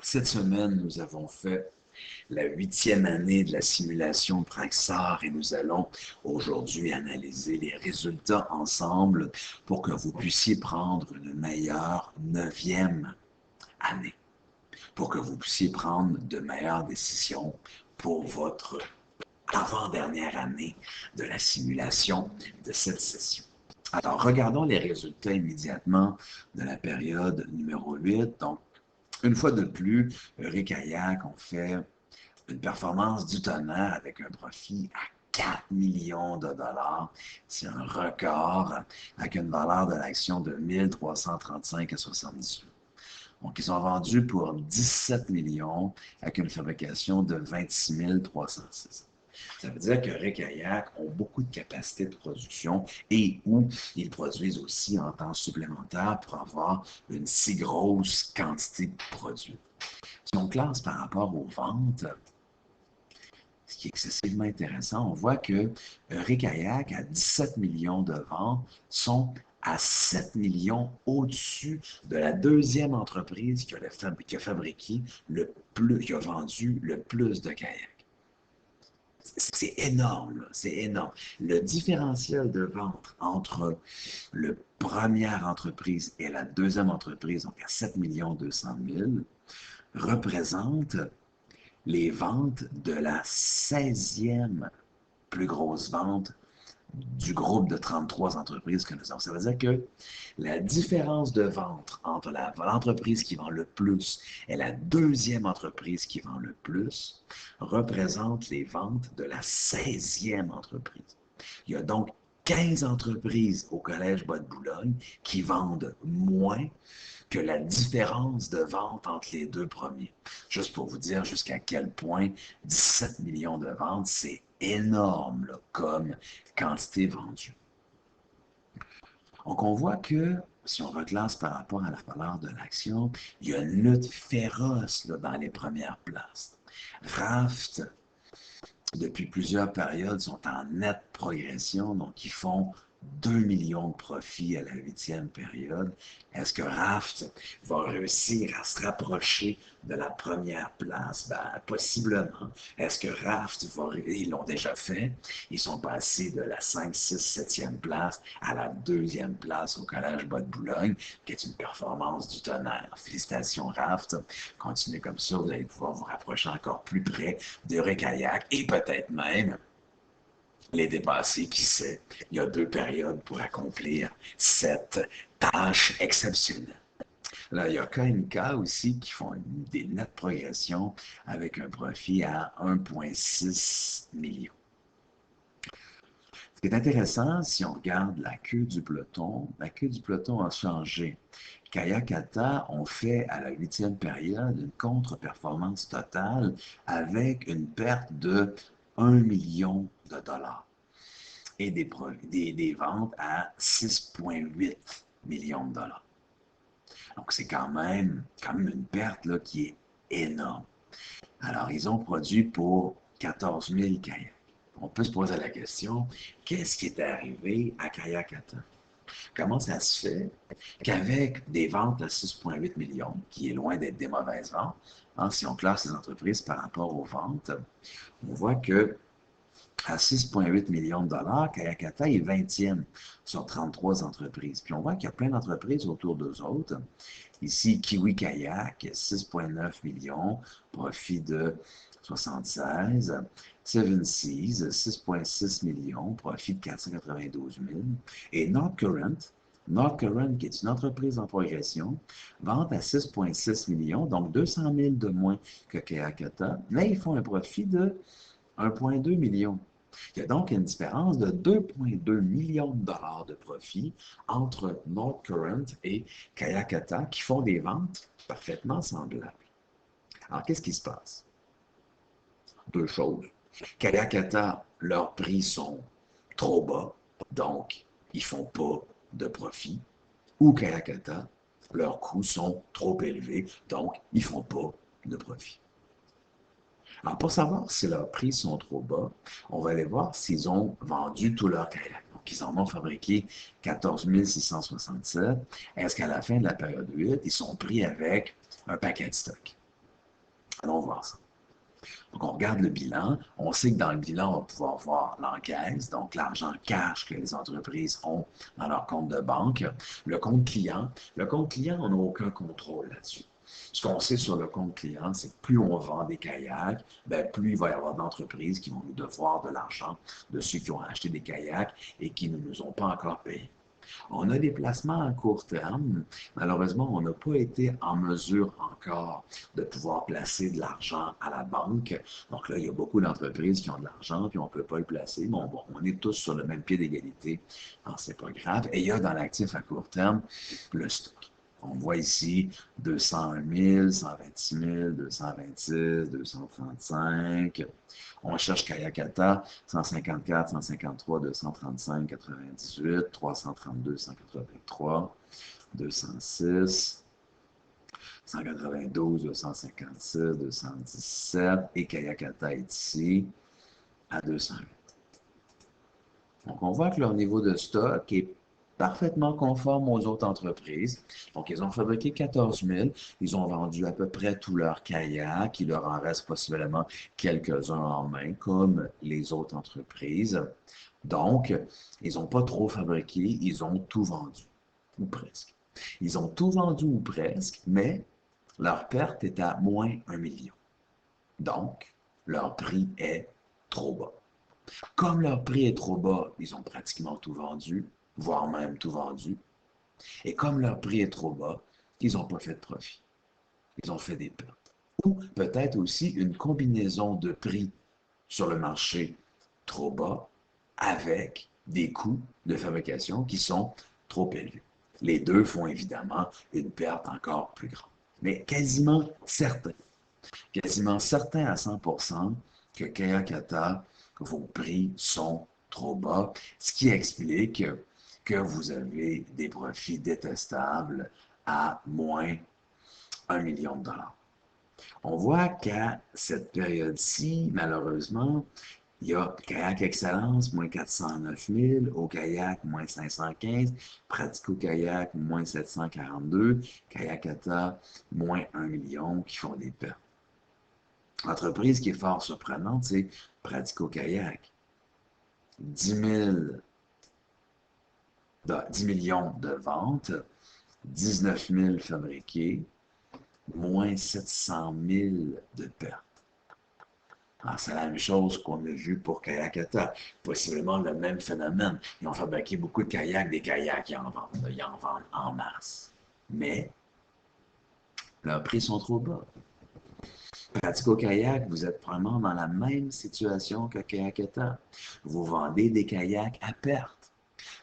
Cette semaine, nous avons fait la 8e année de la simulation Praxar et nous allons aujourd'hui analyser les résultats ensemble pour que vous puissiez prendre une meilleure 9e année, pour que vous puissiez prendre de meilleures décisions pour votre avant-dernière année de la simulation de cette session. Alors, regardons les résultats immédiatement de la période numéro 8. Donc, une fois de plus, Rick Kayak ont fait une performance du tonnerre avec un profit à 4 millions de dollars. C'est un record avec une valeur de l'action de 1335,78. Donc, ils ont vendu pour 17 millions avec une fabrication de 26 306. Ça veut dire que Rick Kayak ont beaucoup de capacité de production et où ils produisent aussi en temps supplémentaire pour avoir une si grosse quantité de produits. Si on classe par rapport aux ventes, ce qui est excessivement intéressant, on voit que Rick Kayak, à 17 millions de ventes, sont à 7 millions au-dessus de la deuxième entreprise qui a fabriqué le plus, qui a vendu le plus de kayaks. C'est énorme, c'est énorme. Le différentiel de vente entre la première entreprise et la deuxième entreprise, donc à 7 200 000, représente les ventes de la 16e plus grosse vente du groupe de 33 entreprises que nous avons. Ça veut dire que la différence de vente entre l'entreprise qui vend le plus et la deuxième entreprise qui vend le plus représente les ventes de la 16e entreprise. Il y a donc 15 entreprises au Collège Bois-de-Boulogne qui vendent moins que la différence de vente entre les deux premiers. Juste pour vous dire jusqu'à quel point 17 millions de ventes, c'est énorme là, comme quantité vendue. Donc, on voit que, si on reclasse par rapport à la valeur de l'action, il y a une lutte féroce là, dans les premières places. Raft, depuis plusieurs périodes, sont en nette progression, donc ils font 2 millions de profits à la 8e période. Est-ce que Raft va réussir à se rapprocher de la première place? Ben, possiblement. Est-ce que Raft va... Ils l'ont déjà fait. Ils sont passés de la 5, 6, 7e place à la 2e place au Collège Bois-de-Boulogne, qui est une performance du tonnerre. Félicitations Raft. Continuez comme ça, vous allez pouvoir vous rapprocher encore plus près de Rick Kayak et peut-être même les dépasser, qui sait. Il y a 2 périodes pour accomplir cette tâche exceptionnelle. Là, il y a KNK aussi qui font des nettes progressions avec un profit à 1,6 million. Ce qui est intéressant, si on regarde la queue du peloton a changé. Kayakata ont fait à la 8e période une contre-performance totale avec une perte de 1 million de dollars et des ventes à 6,8 millions de dollars. Donc, c'est quand même une perte là, qui est énorme. Alors, ils ont produit pour 14 000 kayaks. On peut se poser la question, qu'est-ce qui est arrivé à Kayakata? Comment ça se fait qu'avec des ventes à 6,8 millions, qui est loin d'être des mauvaises ventes, hein, si on classe les entreprises par rapport aux ventes, on voit que à 6,8 millions de dollars, Kayakata est 20e sur 33 entreprises. Puis on voit qu'il y a plein d'entreprises autour d'eux autres. Ici, Kiwi Kayak, 6,9 millions, profit de 76. Seven Seas, 6,6 millions, profit de 492 000. Et North Current, qui est une entreprise en progression, vente à 6,6 millions, donc 200 000 de moins que Kayakata, mais ils font un profit de 1,2 million. Il y a donc une différence de 2,2 millions de dollars de profit entre North Current et Kayakata qui font des ventes parfaitement semblables. Alors, qu'est-ce qui se passe? 2 choses. Kayakata, leurs prix sont trop bas, donc ils ne font pas de profit. Ou Kayakata, leurs coûts sont trop élevés, donc ils ne font pas de profit. Alors, pour savoir si leurs prix sont trop bas, on va aller voir s'ils ont vendu tous leurs kayaks. Donc, ils en ont fabriqué 14 667. Est-ce qu'à la fin de la période 8, ils sont pris avec un paquet de stock? Allons voir ça. Donc, on regarde le bilan. On sait que dans le bilan, on va pouvoir voir l'encaisse, donc l'argent cash que les entreprises ont dans leur compte de banque. Le compte client. Le compte client, on n'a aucun contrôle là-dessus. Ce qu'on sait sur le compte client, c'est que plus on vend des kayaks, ben, plus il va y avoir d'entreprises qui vont nous devoir de l'argent de ceux qui ont acheté des kayaks et qui ne nous ont pas encore payé. On a des placements à court terme. Malheureusement, on n'a pas été en mesure encore de pouvoir placer de l'argent à la banque. Donc là, il y a beaucoup d'entreprises qui ont de l'argent, puis on ne peut pas le placer. Bon, on est tous sur le même pied d'égalité. Alors, c'est pas grave. Et il y a dans l'actif à court terme le stock. On voit ici 201 000, 126 000, 226, 235. On cherche Kayakata, 154, 153, 235, 98, 332, 183, 206, 192, 256, 217 et Kayakata est ici à 208. Donc, on voit que leur niveau de stock est parfaitement conforme aux autres entreprises. Donc, ils ont fabriqué 14 000. Ils ont vendu à peu près tous leurs kayaks. Il leur en reste possiblement quelques-uns en main, comme les autres entreprises. Donc, ils n'ont pas trop fabriqué. Ils ont tout vendu, ou presque. Ils ont tout vendu ou presque, mais leur perte est à moins 1 million. Donc, leur prix est trop bas. Comme leur prix est trop bas, ils ont pratiquement tout vendu, voire même tout vendu. Et comme leur prix est trop bas, ils n'ont pas fait de profit. Ils ont fait des pertes. Ou peut-être aussi une combinaison de prix sur le marché trop bas avec des coûts de fabrication qui sont trop élevés. Les deux font évidemment une perte encore plus grande. Mais quasiment certain à 100% que Kayakata, vos prix sont trop bas, ce qui explique que vous avez des profits détestables à moins 1 million de dollars. On voit qu'à cette période-ci, malheureusement, il y a Kayak Excellence, moins 409 000, au kayak, moins 515, Pratico Kayak, moins 742, Kayakata, moins 1 million, qui font des pertes. L'entreprise qui est fort surprenante, c'est Pratico Kayak. 10 millions de ventes, 19 000 fabriqués, moins 700 000 de pertes. Alors, c'est la même chose qu'on a vu pour Kayakata. Possiblement le même phénomène. Ils ont fabriqué beaucoup de kayaks, des kayaks, ils en vendent en masse. Mais leurs prix sont trop bas. Pratico Kayak, vous êtes probablement dans la même situation que Kayakata. Vous vendez des kayaks à perte.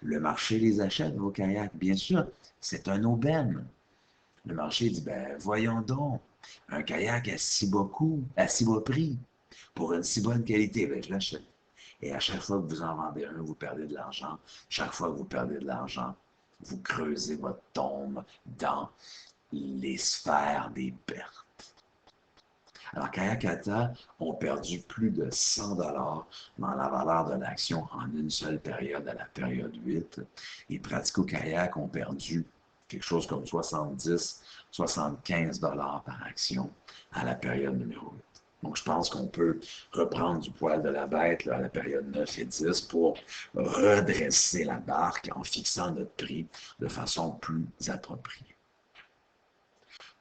Le marché les achète, vos kayaks, bien sûr. C'est un aubaine. Le marché dit, ben voyons donc, un kayak à si bas coût, à si bas prix, pour une si bonne qualité, ben je l'achète. Et à chaque fois que vous en vendez un, vous perdez de l'argent. Chaque fois que vous perdez de l'argent, vous creusez votre tombe dans les sphères des pertes. Alors, Kayakata ont perdu plus de 100 $ dans la valeur de l'action en une seule période, à la période 8. Et Pratico Kayak ont perdu quelque chose comme 70, 75 $ par action à la période numéro 8. Donc, je pense qu'on peut reprendre du poil de la bête là, à la période 9 et 10 pour redresser la barque en fixant notre prix de façon plus appropriée.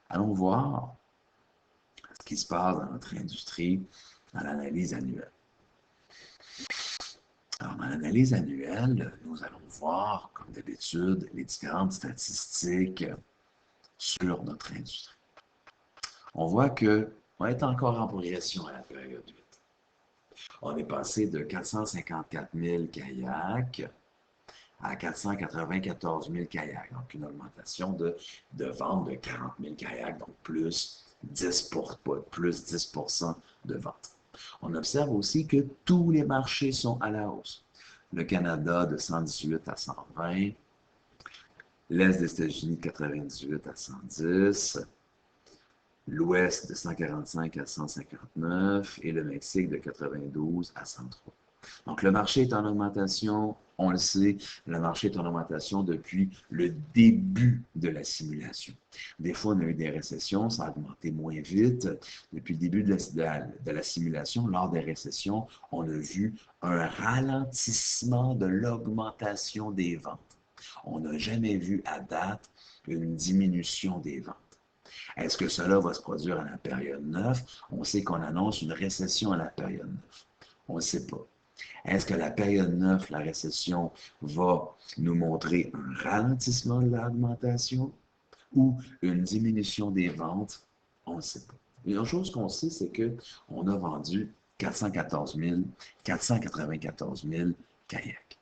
Allons voir ce qui se passe dans notre industrie dans l'analyse annuelle. Alors, dans l'analyse annuelle, nous allons voir, comme d'habitude, les différentes statistiques sur notre industrie. On voit qu'on est encore en progression à la période 8. On est passé de 454 000 kayaks à 494 000 kayaks, donc une augmentation de vente de 40 000 kayaks, donc plus 10% de vente. On observe aussi que tous les marchés sont à la hausse. Le Canada de 118 à 120, l'Est des États-Unis de 98 à 110, l'Ouest de 145 à 159 et le Mexique de 92 à 103. Donc le marché est en augmentation, On le sait, le marché est en augmentation depuis le début de la simulation. Des fois, on a eu des récessions, ça a augmenté moins vite. Depuis le début de la simulation, lors des récessions, on a vu un ralentissement de l'augmentation des ventes. On n'a jamais vu à date une diminution des ventes. Est-ce que cela va se produire à la période 9? On sait qu'on annonce une récession à la période 9. On ne sait pas. Est-ce que la période 9, la récession, va nous montrer un ralentissement de l'augmentation ou une diminution des ventes? On ne sait pas. Une chose qu'on sait, c'est qu'on a vendu 414 000, 494 000 kayaks.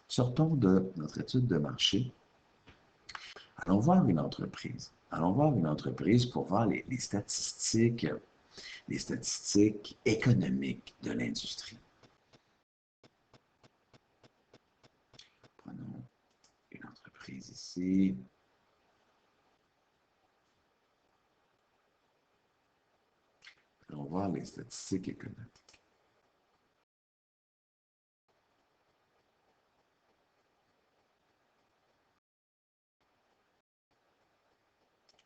Sortons de notre étude de marché. Allons voir une entreprise. Allons voir une entreprise pour voir les statistiques économiques de l'industrie. Prenons une entreprise ici. Allons voir les statistiques économiques.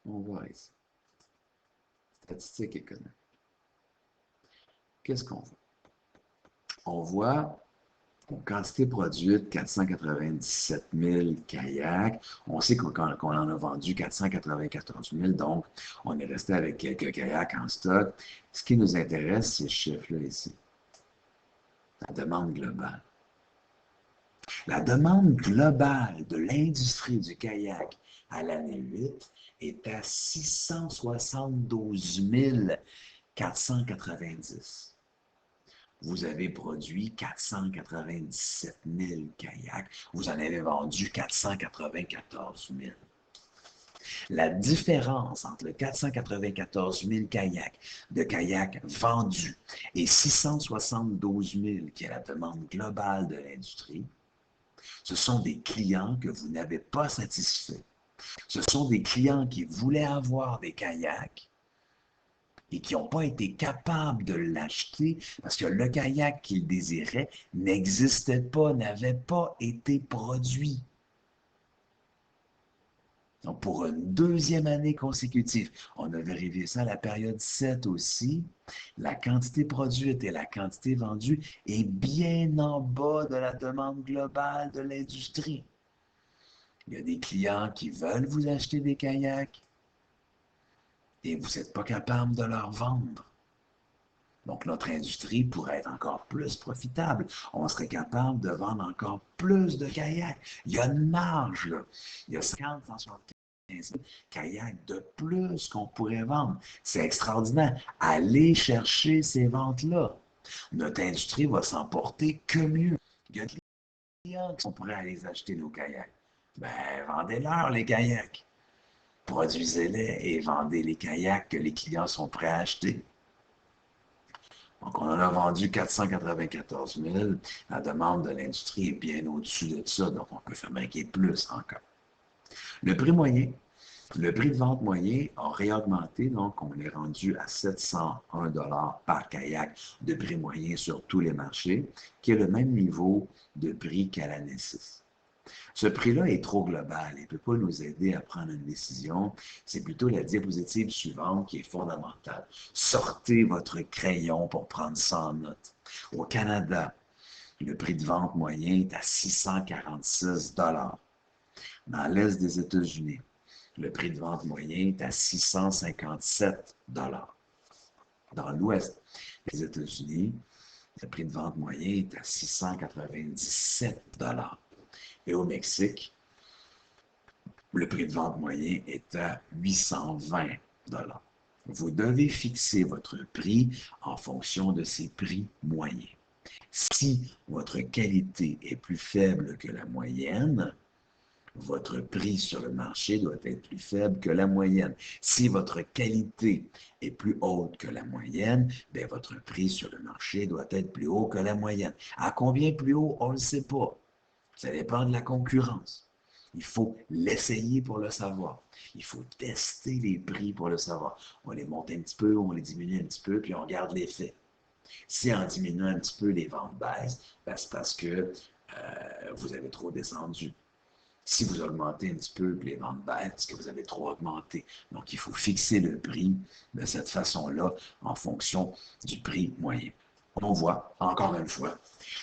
On voit ici. Statistiques économiques. Qu'est-ce qu'on voit? On voit une quantité produite, 497 000 kayaks. On sait qu'on en a vendu 494 000, donc on est resté avec quelques kayaks en stock. Ce qui nous intéresse, c'est ce chiffre-là ici. La demande globale. La demande globale de l'industrie du kayak à l'année 8 est à 672 490. Vous avez produit 497 000 kayaks. Vous en avez vendu 494 000. La différence entre le 494 000 kayaks de kayaks vendus et 672 000, qui est la demande globale de l'industrie, ce sont des clients que vous n'avez pas satisfaits. Ce sont des clients qui voulaient avoir des kayaks et qui n'ont pas été capables de l'acheter parce que le kayak qu'ils désiraient n'existait pas, n'avait pas été produit. Donc, pour une deuxième année consécutive, on a vérifié ça à la période 7 aussi, la quantité produite et la quantité vendue est bien en bas de la demande globale de l'industrie. Il y a des clients qui veulent vous acheter des kayaks et vous n'êtes pas capable de leur vendre. Donc, notre industrie pourrait être encore plus profitable. On serait capable de vendre encore plus de kayaks. Il y a une marge, là. Il y a 50, 175 000 kayaks de plus qu'on pourrait vendre. C'est extraordinaire. Allez chercher ces ventes-là. Notre industrie va s'en porter que mieux. Il y a des clients qui sont prêts à aller acheter nos kayaks. Ben, vendez-leur les kayaks. Produisez-les et vendez les kayaks que les clients sont prêts à acheter. Donc, on en a vendu 494 000. La demande de l'industrie est bien au-dessus de ça, donc on peut faire qu'il y ait plus encore. Le prix moyen, le prix de vente moyen a réaugmenté, donc on est rendu à 701 $ par kayak de prix moyen sur tous les marchés, qui est le même niveau de prix qu'à l'année 6. Ce prix-là est trop global. Il ne peut pas nous aider à prendre une décision. C'est plutôt la diapositive suivante qui est fondamentale. Sortez votre crayon pour prendre ça en note. Au Canada, le prix de vente moyen est à 646 $. Dans l'Est des États-Unis, le prix de vente moyen est à 657 $. Dans l'Ouest des États-Unis, le prix de vente moyen est à 697 $. Et au Mexique, le prix de vente moyen est à 820 $. Vous devez fixer votre prix en fonction de ces prix moyens. Si votre qualité est plus faible que la moyenne, votre prix sur le marché doit être plus faible que la moyenne. Si votre qualité est plus haute que la moyenne, bien votre prix sur le marché doit être plus haut que la moyenne. À combien plus haut, on ne le sait pas. Ça dépend de la concurrence. Il faut l'essayer pour le savoir. Il faut tester les prix pour le savoir. On les monte un petit peu, on les diminue un petit peu, puis on regarde l'effet. Si en diminuant un petit peu, les ventes baissent, ben c'est parce que vous avez trop descendu. Si vous augmentez un petit peu les ventes baissent, c'est que vous avez trop augmenté. Donc, il faut fixer le prix de cette façon-là en fonction du prix moyen. On voit, encore une fois,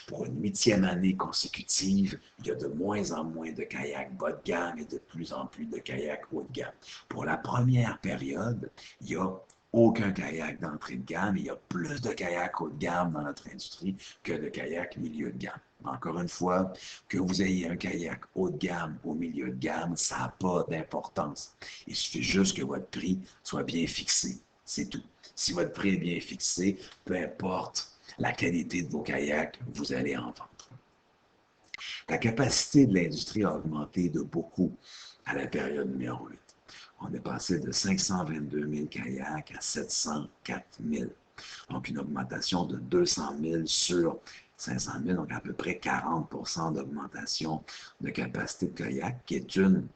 pour une 8e année consécutive, il y a de moins en moins de kayaks bas de gamme et de plus en plus de kayaks haut de gamme. Pour la première période, il n'y a aucun kayak d'entrée de gamme. Il y a plus de kayaks haut de gamme dans notre industrie que de kayaks milieu de gamme. Encore une fois, que vous ayez un kayak haut de gamme ou milieu de gamme, ça n'a pas d'importance. Il suffit juste que votre prix soit bien fixé. C'est tout. Si votre prix est bien fixé, peu importe la qualité de vos kayaks, vous allez en vendre. La capacité de l'industrie a augmenté de beaucoup à la période numéro 8. On est passé de 522 000 kayaks à 704 000. Donc, une augmentation de 200 000 sur 500 000, donc à peu près 40 d'augmentation de capacité de kayak, qui est une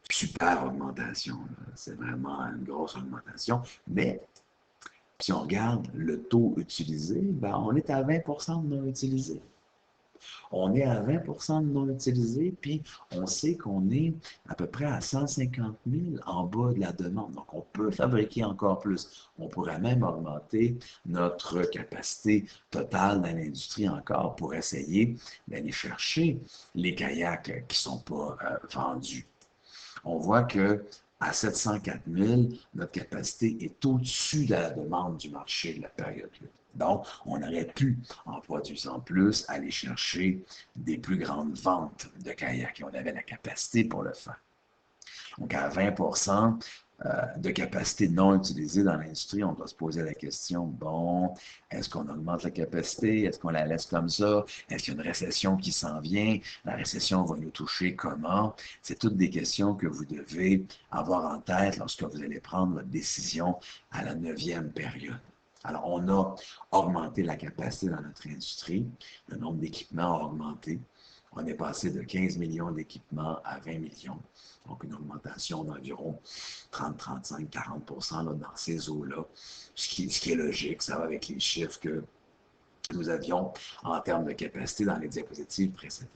super augmentation. C'est vraiment une grosse augmentation. Mais si on regarde le taux utilisé, ben, on est à 20 de non utilisé. On est à 20 de non utilisé, puis on sait qu'on est à peu près à 150 000 en bas de la demande. Donc, on peut fabriquer encore plus. On pourrait même augmenter notre capacité totale dans l'industrie encore pour essayer d'aller chercher les kayaks qui ne sont pas vendus. On voit que à 704 000, notre capacité est au-dessus de la demande du marché de la période 8. Donc, on aurait pu, en produisant plus, aller chercher des plus grandes ventes de kayaks et on avait la capacité pour le faire. Donc, à 20 de capacité non utilisée dans l'industrie, on doit se poser la question, bon, est-ce qu'on augmente la capacité? Est-ce qu'on la laisse comme ça? Est-ce qu'il y a une récession qui s'en vient? La récession va nous toucher comment? C'est toutes des questions que vous devez avoir en tête lorsque vous allez prendre votre décision à la 9e période. Alors, on a augmenté la capacité dans notre industrie. Le nombre d'équipements a augmenté. On est passé de 15 millions d'équipements à 20 millions. Donc, une augmentation d'environ 30, 35, 40 dans ces eaux-là, ce qui est logique. Ça va avec les chiffres que nous avions en termes de capacité dans les diapositives précédentes.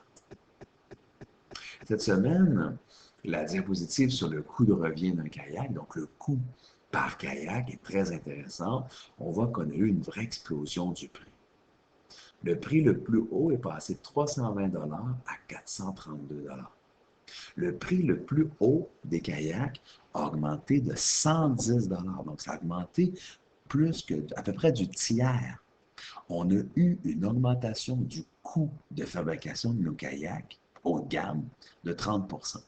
Cette semaine, la diapositive sur le coût de revient d'un kayak, donc le coût par kayak, est très intéressante. On voit qu'on a eu une vraie explosion du prix. Le prix le plus haut est passé de 320 $ à 432 $. Le prix le plus haut des kayaks a augmenté de 110 $. Donc, ça a augmenté plus que à peu près du tiers. On a eu une augmentation du coût de fabrication de nos kayaks haut de gamme de 30 %.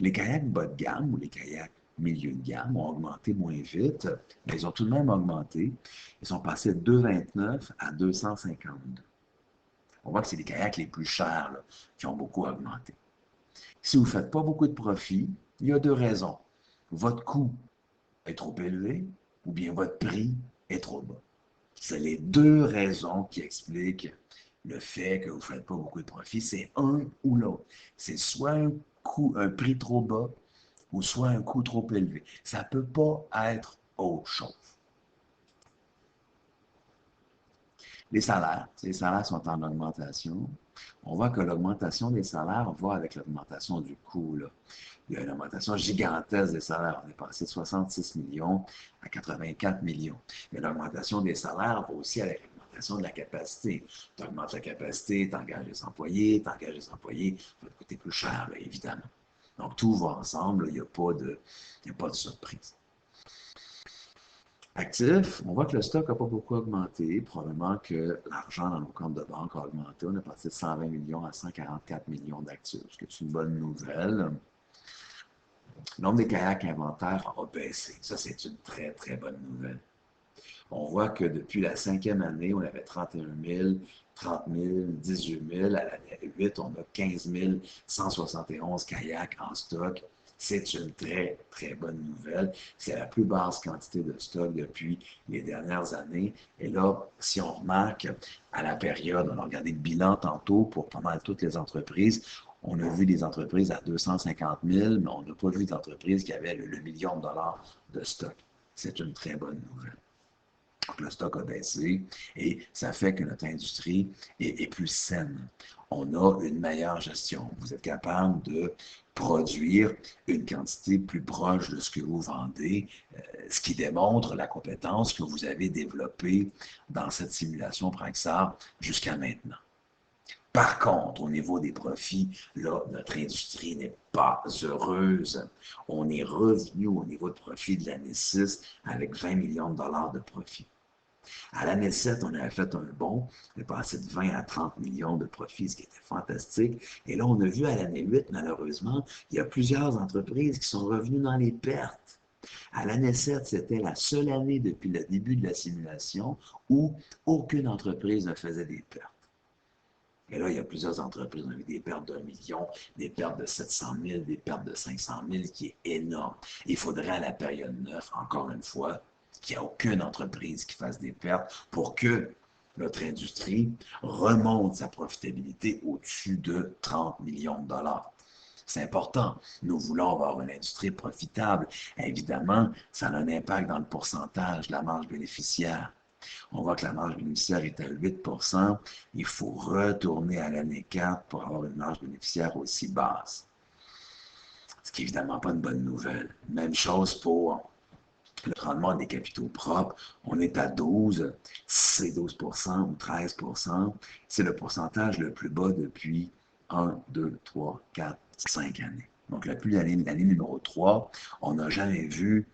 Les kayaks bas de gamme ou les kayaks milieu de gamme ont augmenté moins vite, mais ils ont tout de même augmenté. Ils sont passés de 229 à 252. On voit que c'est les kayaks les plus chers là, qui ont beaucoup augmenté. Si vous ne faites pas beaucoup de profit, il y a deux raisons. Votre coût est trop élevé ou bien votre prix est trop bas. C'est les deux raisons qui expliquent le fait que vous ne faites pas beaucoup de profit. C'est un ou l'autre. C'est soit un prix trop bas ou soit un coût trop élevé. Ça ne peut pas être autre chose. Les salaires sont en augmentation. On voit que l'augmentation des salaires va avec l'augmentation du coût. Là. Il y a une augmentation gigantesque des salaires. On est passé de 66 millions à 84 millions. Mais l'augmentation des salaires va aussi avec l'augmentation de la capacité. Tu augmentes la capacité, tu engages les employés, ça va te coûter plus cher, là, évidemment. Donc, tout va ensemble, il n'y a pas de surprise. Actif, on voit que le stock n'a pas beaucoup augmenté. Probablement que l'argent dans nos comptes de banque a augmenté. On est passé de 120 millions à 144 millions d'actifs, ce qui est une bonne nouvelle. Le nombre des kayaks inventaires a baissé. Ça, c'est une très, très bonne nouvelle. On voit que depuis la 5e année, on avait 31 000, 30 000, 18 000. À l'année 8, on a 15 171 kayaks en stock. C'est une très, très bonne nouvelle. C'est la plus basse quantité de stock depuis les dernières années. Et là, si on remarque à la période, on a regardé le bilan tantôt pour pas mal toutes les entreprises, on a vu des entreprises à 250 000, mais on n'a pas vu d'entreprises qui avaient le million de dollars de stock. C'est une très bonne nouvelle. Donc, le stock a baissé et ça fait que notre industrie est plus saine. On a une meilleure gestion. Vous êtes capable de produire une quantité plus proche de ce que vous vendez, ce qui démontre la compétence que vous avez développée dans cette simulation Praxair jusqu'à maintenant. Par contre, au niveau des profits, là, notre industrie n'est pas heureuse. On est revenu au niveau de profit de l'année 6 avec 20 millions de dollars de profit. À l'année 7, on avait fait un bond, on est passé de 20 à 30 millions de profits, ce qui était fantastique. Et là, on a vu à l'année 8, malheureusement, il y a plusieurs entreprises qui sont revenues dans les pertes. À l'année 7, c'était la seule année depuis le début de la simulation où aucune entreprise ne faisait des pertes. Et là, il y a plusieurs entreprises, on a eu des pertes d'1 million, des pertes de 700 000, des pertes de 500 000, qui est énorme. Il faudrait à la période 9, encore une fois, qu'il n'y ait aucune entreprise qui fasse des pertes pour que notre industrie remonte sa profitabilité au-dessus de 30 millions de dollars. C'est important. Nous voulons avoir une industrie profitable. Évidemment, ça a un impact dans le pourcentage de la marge bénéficiaire. On voit que la marge bénéficiaire est à 8%. Il faut retourner à l'année 4 pour avoir une marge bénéficiaire aussi basse. Ce qui n'est évidemment pas une bonne nouvelle. Même chose pour le rendement des capitaux propres. On est à 12, c'est 12% ou 13%. C'est le pourcentage le plus bas depuis 1, 2, 3, 4, 5 années. Donc, depuis l'année numéro 3, on n'a jamais vu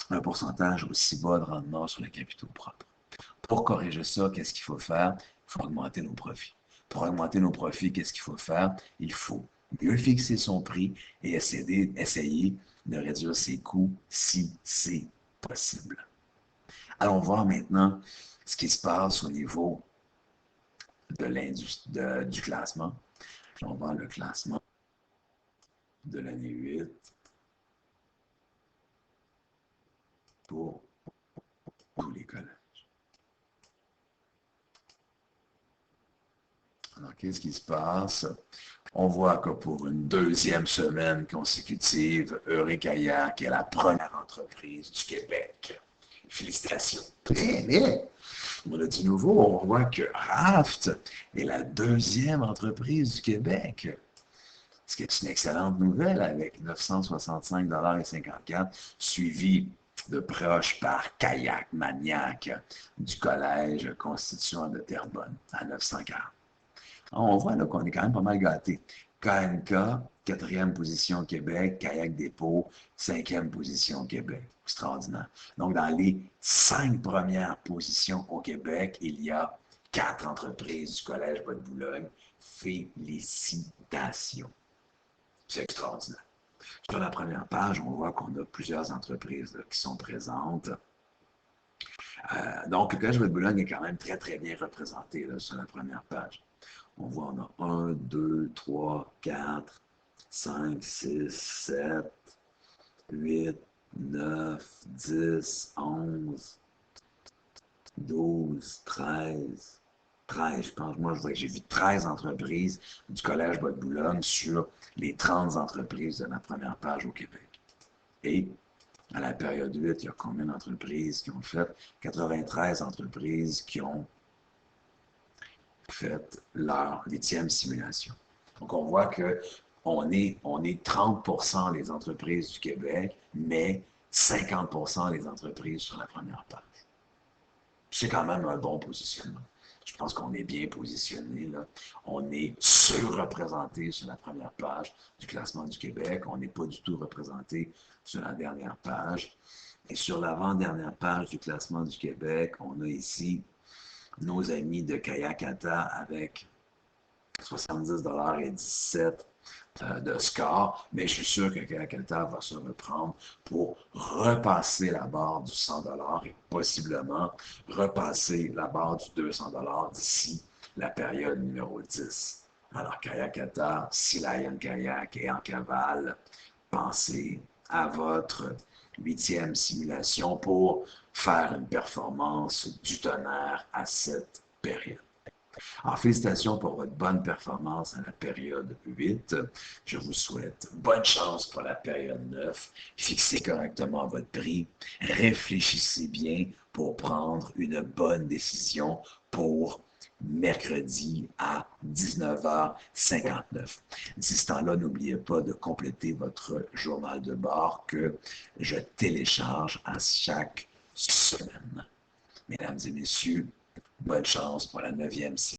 un pourcentage aussi bas de rendement sur les capitaux propres. Pour corriger ça, qu'est-ce qu'il faut faire? Il faut augmenter nos profits. Pour augmenter nos profits, qu'est-ce qu'il faut faire? Il faut mieux fixer son prix et essayer de réduire ses coûts si c'est possible. Allons voir maintenant ce qui se passe au niveau du classement. On va voir le classement de l'année 8 pour tous les collèges. Alors, qu'est-ce qui se passe? On voit que pour une deuxième semaine consécutive, Eurekayak est la première entreprise du Québec. Félicitations. Mais, on a du nouveau, on voit que Raft est la deuxième entreprise du Québec. Ce qui est une excellente nouvelle avec 965,54 $, suivi de proche par Kayak Maniac du Collège Constitution de Terrebonne à 940. On voit là qu'on est quand même pas mal gâté. KNK, quatrième position au Québec, Kayak Dépôt, cinquième position au Québec. Extraordinaire. Donc, dans les 5 premières positions au Québec, il y a 4 entreprises du Collège Bois-de-Boulogne. Félicitations. C'est extraordinaire. Sur la première page, on voit qu'on a plusieurs entreprises là, qui sont présentes. Donc, le Collège Bois-de-Boulogne est quand même très, très bien représenté là, sur la première page. On voit, on a 1, 2, 3, 4, 5, 6, 7, 8, 9, 10, 11, 12, 13, je pense, moi, je vois que j'ai vu 13 entreprises du Collège Bois-de-Boulogne sur les 30 entreprises de la première page au Québec. Et à la période 8, il y a combien d'entreprises qui ont fait? 93 entreprises qui ont fait leur 8e simulation. Donc, on voit que on est 30% des entreprises du Québec, mais 50% des entreprises sur la première page. C'est quand même un bon positionnement. Je pense qu'on est bien positionné, là. On est surreprésenté sur la première page du classement du Québec. On n'est pas du tout représenté sur la dernière page. Et sur l'avant-dernière page du classement du Québec, on a ici nos amis de Kayakata avec 70 $ et 17 de score, mais je suis sûr que Kayakata va se reprendre pour repasser la barre du 100 $ et possiblement repasser la barre du 200 $ d'ici la période numéro 10. Alors, Kayakata, si Lion Kayak est en cavale, pensez à votre 8e simulation pour faire une performance du tonnerre à cette période. Alors, félicitations pour votre bonne performance à la période 8. Je vous souhaite bonne chance pour la période 9. Fixez correctement votre prix. Réfléchissez bien pour prendre une bonne décision pour mercredi à 19h59. D'ici ce temps-là, n'oubliez pas de compléter votre journal de bord que je télécharge à chaque semaine. Mesdames et messieurs, bonne chance pour la 9e